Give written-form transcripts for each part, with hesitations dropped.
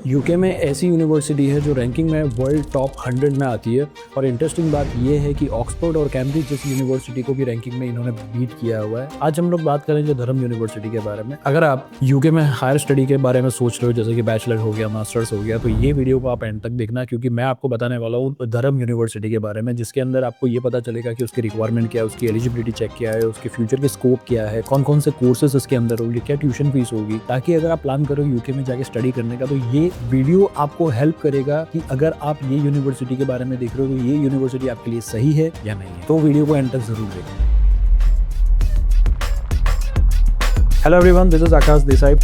UK में ऐसी university है जो रैंकिंग में वर्ल्ड टॉप 100 में आती है। और इंटरेस्टिंग बात यह है कि ऑक्सफोर्ड और कैम्ब्रिज जैसी यूनिवर्सिटी को भी रैंकिंग में इन्होंने बीट किया हुआ है। आज हम लोग बात करेंगे धर्म यूनिवर्सिटी के बारे में। अगर आप यूके में हायर स्टडी के बारे में सोच रहे हो, जैसे कि बैचलर हो गया, मास्टर्स हो गया, तो ये वीडियो को आप एंड तक देखना, क्योंकि मैं आपको बताने वाला हूँ धर्म यूनिवर्सिटी के बारे में, जिसके अंदर आपको ये पता चलेगा कि उसकी रिक्वायरमेंट क्या है, उसकी एलिजिबिलिटी चेक क्या है, उसके फ्यूचर के स्कोप क्या है, कौन कौन से कोर्सेज इसके अंदर होंगे, क्या ट्यूशन फीस होगी, ताकि अगर आप प्लान करो यूके में जाके स्टडी करने का, तो ये वीडियो आपको हेल्प करेगा कि अगर आप ये यूनिवर्सिटी के बारे में देख रहे हो तो ये यूनिवर्सिटी आपके लिए सही है या नहीं है। तो वीडियो को एंड तक जरूर देखें। हेलो एवरीवन, दिस इज आकाश देसाई।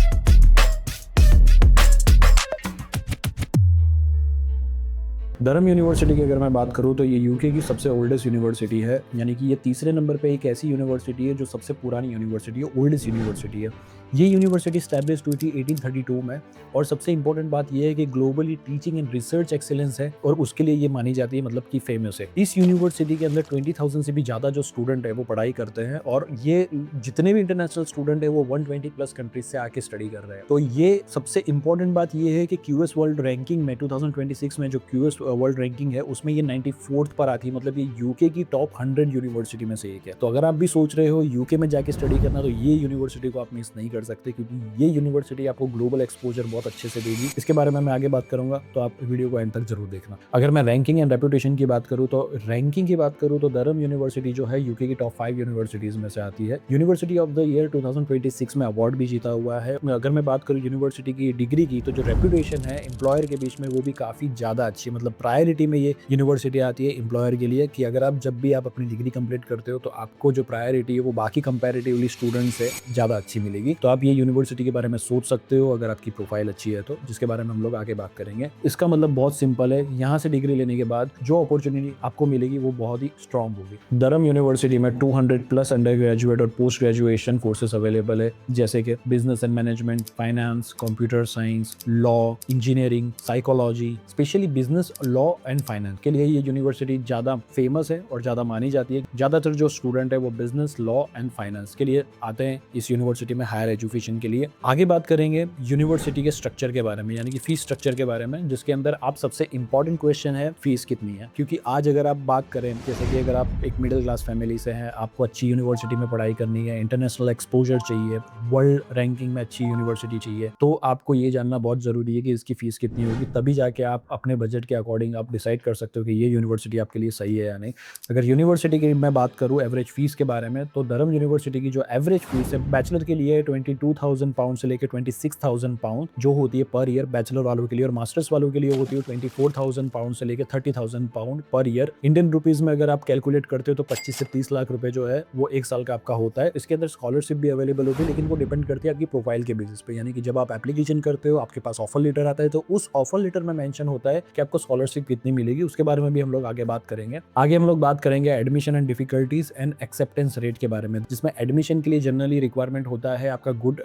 धर्म यूनिवर्सिटी की अगर मैं बात करूं तो ये यूके की सबसे ओल्डेस्ट यूनिवर्सिटी है, यानी कि ये तीसरे नंबर पे एक ऐसी यूनिवर्सिटी है जो सबसे पुरानी यूनिवर्सिटी है, ओल्डेस्ट यूनिवर्सिटी है। ये यूनिवर्सिटी स्टैब्लिश हुई थी 1832 में, और सबसे इंपॉर्टेंट बात ये है कि globally teaching and research excellence है, और उसके लिए ये मानी जाती है, मतलब कि फेमस है। इस यूनिवर्सिटी के अंदर 20,000 से भी ज़्यादा जो स्टूडेंट है वो पढ़ाई करते हैं, और ये जितने भी इंटरनेशनल स्टूडेंट है वो 120 प्लस कंट्रीज से आके स्टडी कर रहे हैं। तो ये सबसे इंपॉर्टेंट बात ये है कि क्यूएस वर्ल्ड रैंकिंग में 2026 में जो क्यूएस वर्ल्ड रैंकिंग है उसमें ये 94th पर आती है, मतलब ये यूके की टॉप 100 यूनिवर्सिटी में से एक है। तो अगर आप भी सोच रहे हो यूके में जाके स्टडी करना, तो ये यूनिवर्सिटी को आप मिस नहीं कर सकते, क्योंकि ये यूनिवर्सिटी आपको ग्लोबल एक्सपोजर बहुत अच्छे से देगी। इसके बारे में मैं आगे बात करूंगा, तो आप वीडियो को एंड तक जरूर देखना। अगर मैं रैंकिंग एंड रेपुटेशन की बात करूं तो धर्म यूनिवर्सिटी जो है यूके की टॉप 5 यूनिवर्सिटीज में से आती है। यूनिवर्सिटी ऑफ द ईयर 2026 में अवार्ड भी जीता हुआ है। अगर मैं बात करूं यूनिवर्सिटी की डिग्री की, तो जो रेपुटेशन है एम्प्लॉयर के बीच में वो भी काफी ज्यादा अच्छी, मतलब प्रायोरिटी में ये यूनिवर्सिटी आती है एम्प्लॉयर के लिए, कि अगर आप जब भी आप अपनी डिग्री कंप्लीट करते हो तो आपको जो प्रायोरिटी है वो बाकी कंपैरेटिवली स्टूडेंट से ज़्यादा अच्छी मिलेगी। तो आप ये यूनिवर्सिटी के बारे में सोच सकते हो अगर आपकी प्रोफाइल अच्छी है, तो जिसके बारे में हम लोग आगे बात करेंगे। इसका मतलब बहुत सिंपल है, यहाँ से डिग्री लेने के बाद जो अपॉर्चुनिटी आपको मिलेगी वो बहुत ही स्ट्रॉन्ग होगी। धर्म यूनिवर्सिटी में 200 प्लस अंडर ग्रेजुएट और पोस्ट ग्रेजुएशन कोर्सेज अवेलेबल है, जैसे कि business and management, finance, computer science, law, engineering, psychology. Specially business, law and finance के लिए ये यूनिवर्सिटी ज़्यादा फेमस है और ज़्यादा मानी जाती है। ज़्यादातर जो स्टूडेंट है वो बिजनेस, लॉ एंड फाइनेंस के लिए आते हैं इस यूनिवर्सिटी में हायर एजुकेशन के लिए। आगे बात करेंगे यूनिवर्सिटी के स्ट्रक्चर के बारे में, यानी कि फीस स्ट्रक्चर के बारे में, जिसके अंदर आप सबसे इंपॉर्टेंट क्वेश्चन है फीस कितनी है। क्योंकि आज अगर आप बात करें, जैसे कि अगर आप एक मिडिल क्लास फैमिली से हैं, आपको अच्छी यूनिवर्सिटी में पढ़ाई करनी है, इंटरनेशनल एक्सपोजर चाहिए, वर्ल्ड रैंकिंग में अच्छी यूनिवर्सिटी चाहिए, तो आपको ये जानना बहुत जरूरी है कि इसकी फीस कितनी होगी। तभी जाके आप अपने बजट के अकॉर्डिंग आप डिसाइड कर सकते हो कि ये यूनिवर्सिटी आपके लिए सही है या नहीं। अगर यूनिवर्सिटी की मैं बात करूं एवरेज फीस के बारे में, तो धर्म यूनिवर्सिटी की जो एवरेज फीस है बैचलर के लिए 22,000 पाउंड से लेकर 26,000 पाउंड जो होती है पर ईयर बैचलर वालों के लिए, और मास्टर्स वालों के लिए होती है 24,000 पाउंड से लेकर 30,000 pound per year. Indian rupees में अगर आप कैलकुलेट करते हो तो 25 से 30 लाख रुपए जो है वो एक साल का आपका होता है। इसके अंदर स्कॉलरशिप भी अवेलेबल होती है, लेकिन वो डिपेंड करती है आपकी प्रोफाइल के बेसिस पे, यानी कि जब आप एप्लीकेशन करते हो, आपके पास ऑफर लेटर आता है, तो उस ऑफर लेटर में मेंशन होता है कि आपको स्कॉलरशिप कितनी मिलेगी। उसके बारे में भी हम लोग आगे बात करेंगे। आगे हम लोग बात करेंगे admission and difficulties and acceptance rate के बारे में, जिसमें एडमिशन के लिए जनरली रिक्वायरमेंट होता है आपका गुड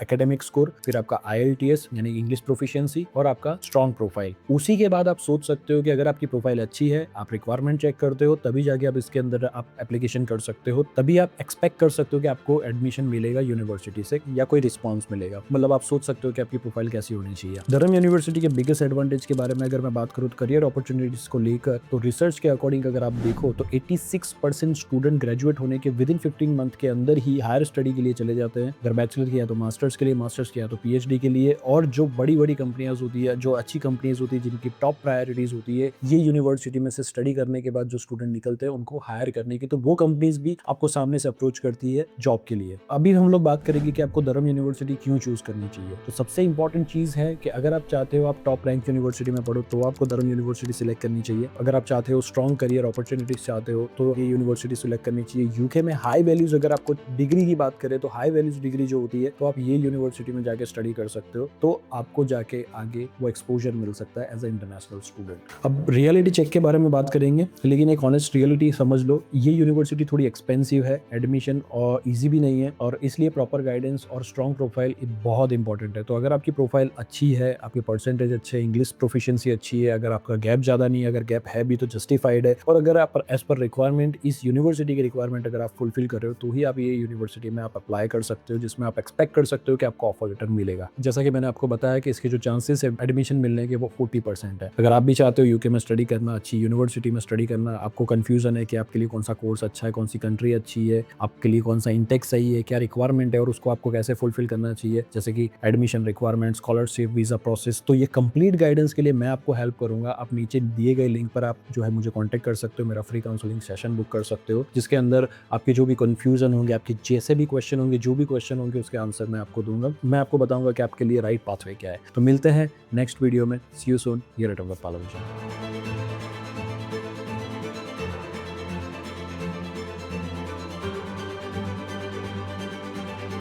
एकेडमिक स्कोर, फिर आपका IELTS यानी इंग्लिश प्रोफिशिएंसी, और आपका स्ट्रॉन्ग प्रोफाइल। उसी के बाद आप सोच सकते हो कि अगर आपकी प्रोफाइल अच्छी है, आप रिक्वायरमेंट चेक करते हो, तभी जाके आप इसके अंदर आप एप्लीकेशन कर सकते हो, तभी आप एक्सपेक्ट कर सकते हो कि आपको एडमिशन मिलेगा यूनिवर्सिटी से या कोई रिस्पॉन्स मिलेगा। मतलब आप सोच सकते हो कि आपकी प्रोफाइल कैसी होनी चाहिए। धर्म यूनिवर्सिटी के बिगेस्ट एडवांटेज के बारे में अगर मैं बात करूँ तो करियर अपॉर्चुनिटीज को लेकर, तो रिसर्च के अकॉर्डिंग अगर आप देखो तो 86% स्टूडेंट ग्रेजुएट होने के विद इन 15 मंथ के अंदर ही हायर स्टडी के लिए चले जाते हैं। अगर बैचलर किया तो मास्टर्स के लिए, मास्टर्स किया तो PhD के लिए। और जो बड़ी बड़ी कंपनियां होती है, जो अच्छी कंपनीज होती है, जिनकी टॉप प्रायोरिटीज होती है, ये यूनिवर्सिटी में से स्टडी करने के बाद जो स्टूडेंट निकलते हैं उनको हायर करने की, तो वो कंपनीज भी आपको सामने से अप्रोच करती है जॉब के लिए। अभी हम लोग बात करेंगे कि आपको धर्म यूनिवर्सिटी क्यों चूज करनी चाहिए। तो सबसे इंपॉर्टेंट चीज है कि अगर आप चाहते हो आप टॉप रैंक यूनिवर्सिटी में पढ़ो, तो आपको धर्म यूनिवर्सिटी सिलेक्ट करनी चाहिए। अगर आप चाहते हो स्ट्रॉन्ग करियर अपॉर्चुनिटीज चाहते हो, तो ये यूनिवर्सिटी सिलेक्ट करनी चाहिए। यूके में हाई वैल्यूज, अगर आपको डिग्री की बात करें तो हाई वैल्यूज डिग्री जो होती है, तो आप ये यूनिवर्सिटी में जाके स्टडी कर सकते हो, तो आपको जाके आगे वो एक्सपोजर मिल सकता है एज ए इंटरनेशनल स्टूडेंट। अब रियलिटी चेक के बारे में बात करेंगे, लेकिन एक ऑनेस्ट रियलिटी समझ लो, ये यूनिवर्सिटी थोड़ी एक्सपेंसिव है, एडमिशन और ईजी भी नहीं है, और इसलिए प्रॉपर गाइडेंस और स्ट्रॉन्ग प्रोफाइल बहुत इंपॉर्टेंट है। तो अगर आपकी प्रोफाइल अच्छी है, आपके परसेंटेज अच्छे है, इंग्लिश प्रोफिशिएंसी अच्छी है, अगर आपका गैप ज़्यादा नहीं है, अगर गैप है भी तो जस्टिफाइड है, और अगर आप एज पर रिक्वायरमेंट इस यूनिवर्सिटी की रिक्वायरमेंट अगर आप फुलफिल कर रहे हो, तो ही आप ये यूनिवर्सिटी में आप अप्लाई कर सकते हो, जिसमें उसमें आप एक्सपेक्ट कर सकते हो कि आपको ऑफर लेटर मिलेगा। जैसा कि मैंने आपको बताया कि इसके जो चांसेस है एडमिशन मिलने के वो 40% है। अगर आप भी चाहते हो यूके में स्टडी करना, अच्छी यूनिवर्सिटी में स्टडी करना, आपको कंफ्यूजन है कि आपके लिए कौन सा कोर्स अच्छा है, कौन सी कंट्री अच्छी है, आपके लिए कौन सा इंटेक सही है, क्या रिक्वायरमेंट है और उसको आपको कैसे फुलफिल करना चाहिए, जैसे कि admission requirement, scholarship, visa process, तो ये कंप्लीट गाइडेंस के लिए मैं आपको हेल्प करूंगा। आप नीचे दिए गए लिंक पर आप जो है मुझे कॉन्टैक्ट कर सकते हो, मेरा फ्री काउंसलिंग सेशन बुक कर सकते हो, जिसके अंदर आपके जो भी कंफ्यूजन होंगे, आपके जैसे भी क्वेश्चन होंगे, जो भी क्वेश्चन होंगे उसके आंसर मैं आपको दूंगा। मैं आपको बताऊंगा कि आपके लिए राइट पाथवे क्या है। तो मिलते हैं नेक्स्ट वीडियो में। सी यू सून। ये रटम पाला।